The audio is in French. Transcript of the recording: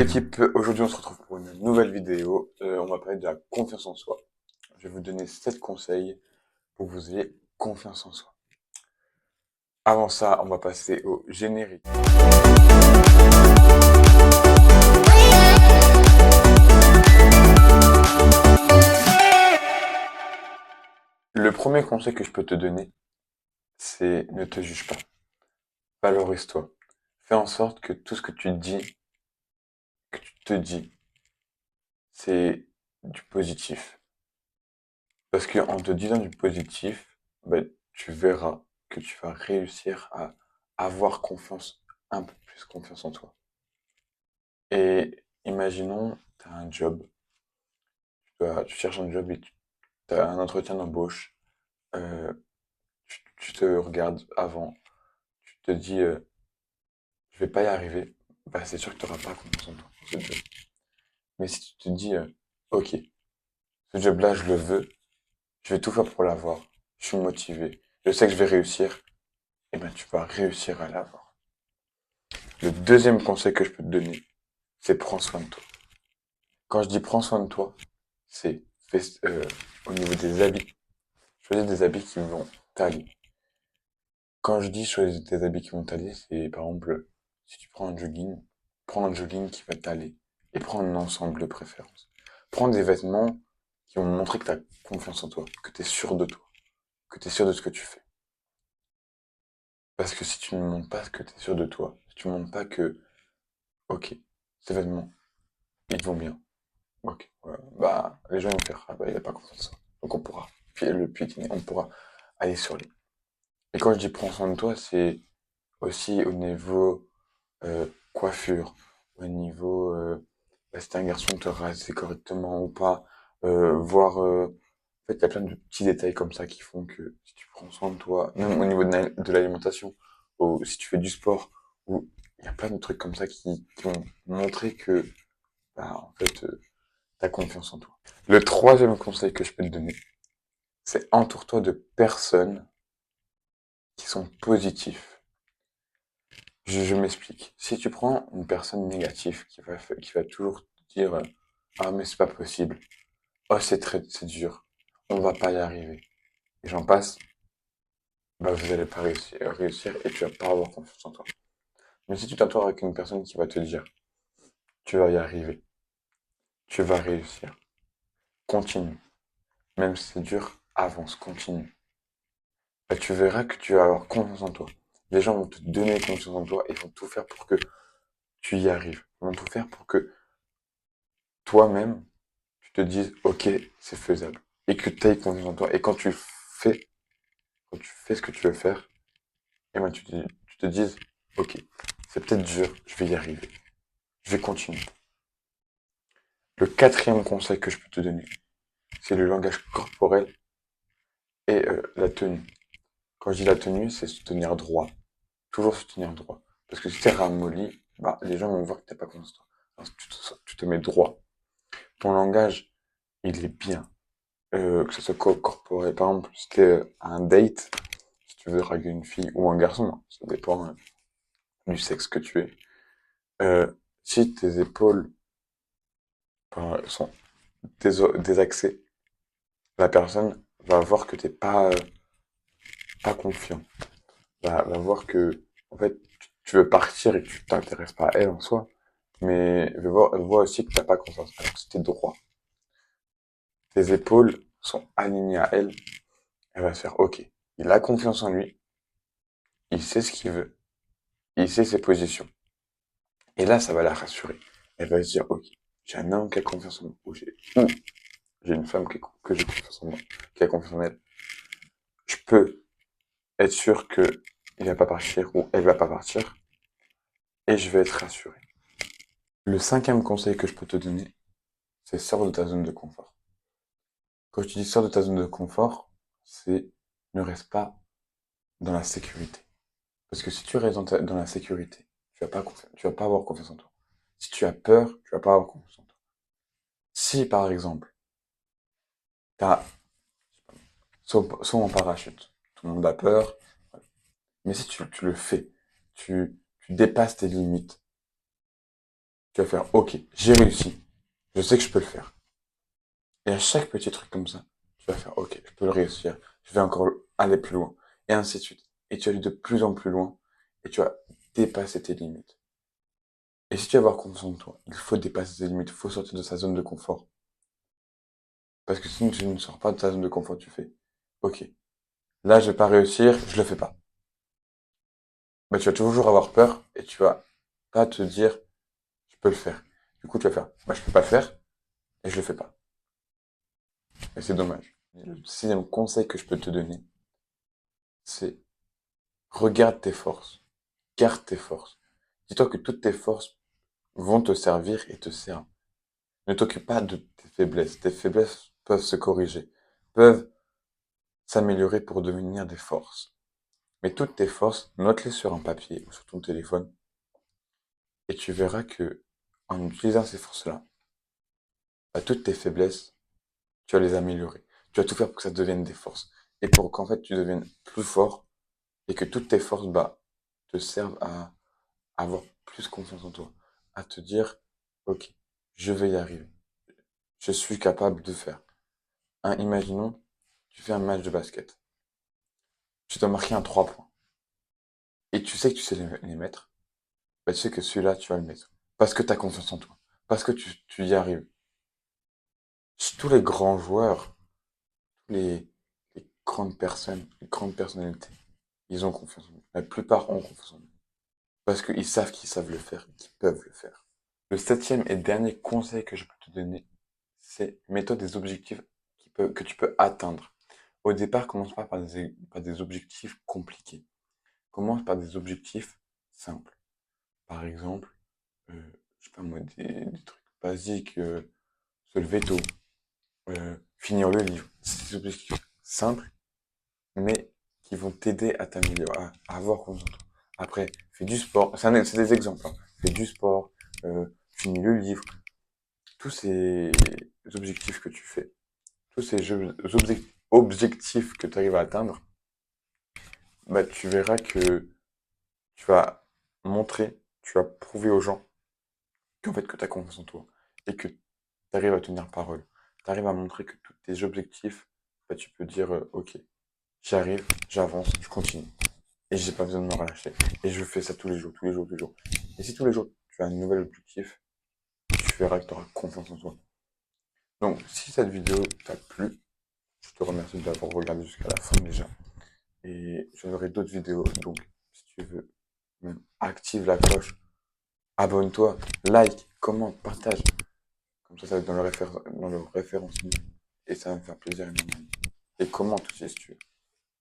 Équipe, aujourd'hui on se retrouve pour une nouvelle vidéo. On va parler de la confiance en soi. Je vais vous donner 7 conseils pour que vous ayez confiance en soi. Avant ça, on va passer au générique. Le premier conseil que je peux te donner, c'est ne te juge pas. Valorise-toi. Fais en sorte que tout ce que tu dis, que tu te dis, c'est du positif. Parce qu'en te disant du positif, ben, tu verras que tu vas réussir à avoir confiance, un peu plus confiance en toi. Et imaginons, tu as un job, tu cherches un job et tu as un entretien d'embauche, euh, tu te regardes avant, tu te dis, je vais pas y arriver, bah, c'est sûr que tu n'auras pas confiance en toi pour ce job. Mais si tu te dis, ok, ce job-là, je le veux, je vais tout faire pour l'avoir, je suis motivé, je sais que je vais réussir, et ben tu vas réussir à l'avoir. Le deuxième conseil que je peux te donner, c'est prends soin de toi. Quand je dis prends soin de toi, c'est au niveau des habits. Choisis des habits qui vont t'aller. Quand je dis choisis des habits qui vont t'aller, c'est par exemple, si tu prends un jogging qui va t'aller. Et prends un ensemble de préférence. Prends des vêtements qui vont montrer que tu as confiance en toi, que tu es sûr de toi, que tu es sûr de ce que tu fais. Parce que si tu ne montres pas que tu es sûr de toi, si tu ne montres pas que, ok, ces vêtements, ils te vont bien. Ok, ouais, bah, les gens vont faire, ah bah, il a pas confiance en soi. Donc on pourra, puis le piétiner, on pourra aller sur lui. Et quand je dis prends soin de toi, c'est aussi au niveau coiffure, au niveau si t'es un garçon, te raser correctement ou pas, voir en fait il y a plein de petits détails comme ça qui font que si tu prends soin de toi, même au niveau de l'alimentation, ou si tu fais du sport, ou il y a plein de trucs comme ça qui vont montrer que bah, en fait t'as confiance en toi. Le troisième conseil que je peux te donner, c'est entoure-toi de personnes qui sont positives. Je m'explique. Si tu prends une personne négative qui va toujours te dire ah mais c'est pas possible, oh c'est dur, on va pas y arriver, et j'en passe, bah vous allez pas réussir et tu vas pas avoir confiance en toi. Mais si tu t'entoures avec une personne qui va te dire tu vas y arriver, tu vas réussir, continue, même si c'est dur, avance, continue. Bah, tu verras que tu vas avoir confiance en toi. Les gens vont te donner confiance en toi et vont tout faire pour que tu y arrives. Ils vont tout faire pour que toi-même tu te dises, ok, c'est faisable. Et que tu aies confiance en toi. Et quand tu fais ce que tu veux faire, et ben tu te dises, ok, c'est peut-être dur, je vais y arriver. Je vais continuer. Le quatrième conseil que je peux te donner, c'est le langage corporel et la tenue. Quand je dis la tenue, c'est se tenir droit. Toujours se tenir droit. Parce que si t'es ramolli, bah, les gens vont voir que t'es pas constant. Alors, tu te mets droit. Ton langage, il est bien. Que ce soit corporel. Par exemple, si t'es à un date, si tu veux draguer une fille ou un garçon, hein, ça dépend du sexe que tu es. Euh, si tes épaules sont désaxées, la personne va voir que t'es pas confiant. Va voir que, en fait, tu veux partir et que tu t'intéresses pas à elle en soi, mais elle voit aussi que t'as pas confiance. Alors que si t'es droit, tes épaules sont alignées à elle, elle va se faire, ok, il a confiance en lui, il sait ce qu'il veut, il sait ses positions. Et là, ça va la rassurer. Elle va se dire, ok, j'ai un homme qui a confiance en moi, ou j'ai une femme que j'ai confiance en moi, qui a confiance en elle. Je peux être sûr que il va pas partir ou elle va pas partir, et je vais être rassuré. Le cinquième conseil que je peux te donner, c'est sors de ta zone de confort. Quand je te dis sors de ta zone de confort, c'est ne reste pas dans la sécurité. Parce que si tu restes dans la sécurité, tu vas pas avoir confiance en toi. Si tu as peur, tu vas pas avoir confiance en toi. Si, par exemple, t'as saut en parachute. Tout le monde a peur. Mais si tu le fais, tu dépasses tes limites, Tu vas faire, ok, j'ai réussi. Je sais que je peux le faire. Et à chaque petit truc comme ça, tu vas faire, ok, je peux le réussir. Je vais encore aller plus loin. Et ainsi de suite. Et tu vas aller de plus en plus loin. Et tu vas dépasser tes limites. Et si tu veux avoir confiance en toi, il faut dépasser tes limites. Il faut sortir de sa zone de confort. Parce que si tu ne sors pas de ta zone de confort, tu fais, ok, là, je vais pas réussir, je le fais pas. Bah, tu vas toujours avoir peur et tu vas pas te dire, je peux le faire. Du coup, tu vas faire, bah, je peux pas le faire et je le fais pas. Et c'est dommage. Et le sixième conseil que je peux te donner, c'est regarde tes forces. Garde tes forces. Dis-toi que toutes tes forces vont te servir et te servent. Ne t'occupe pas de tes faiblesses. Tes faiblesses peuvent se corriger, peuvent s'améliorer pour devenir des forces. Mais toutes tes forces, note-les sur un papier ou sur ton téléphone et tu verras que en utilisant ces forces-là, bah, toutes tes faiblesses, tu vas les améliorer. Tu vas tout faire pour que ça devienne des forces. Et pour qu'en fait tu deviennes plus fort et que toutes tes forces bah, te servent à avoir plus confiance en toi. À te dire, ok, je vais y arriver. Je suis capable de faire. Hein, imaginons, tu fais un match de basket. Tu dois marquer un 3 points. Et tu sais que tu sais les mettre. Bah, tu sais que celui-là, tu vas le mettre. Parce que tu as confiance en toi. Parce que tu y arrives. Tous les grands joueurs, les, les grandes personnes, les grandes personnalités, ils ont confiance en eux. La plupart ont confiance en eux. Parce qu'ils savent le faire, qu'ils peuvent le faire. Le septième et dernier conseil que je peux te donner, c'est mets-toi des objectifs que tu peux atteindre. Au départ, commence pas par des objectifs compliqués. Commence par des objectifs simples. Par exemple, je sais pas moi, des trucs basiques, se lever tôt, finir le livre. C'est des objectifs simples, mais qui vont t'aider à t'améliorer, à avoir confiance en toi. Après, fais du sport. C'est des exemples. Hein. Fais du sport, finis le livre. Tous ces objectifs que tu fais, tous ces objectifs que tu arrives à atteindre, bah, tu verras que tu vas montrer, tu vas prouver aux gens qu'en fait que tu as confiance en toi et que tu arrives à tenir parole. Tu arrives à montrer que tous tes objectifs, bah, tu peux dire ok, j'arrive, j'avance, je continue. Et j'ai pas besoin de me relâcher. Et je fais ça tous les jours, tous les jours, tous les jours. Et si tous les jours tu as un nouvel objectif, tu verras que tu auras confiance en toi. Donc si cette vidéo t'a plu, je te remercie de l'avoir regardé jusqu'à la fin déjà. Et j'aurai d'autres vidéos. Donc si tu veux, même active la cloche, abonne-toi, like, commente, partage. Comme ça va être dans le référencement. Et ça va me faire plaisir énormément. Et commente aussi si tu veux.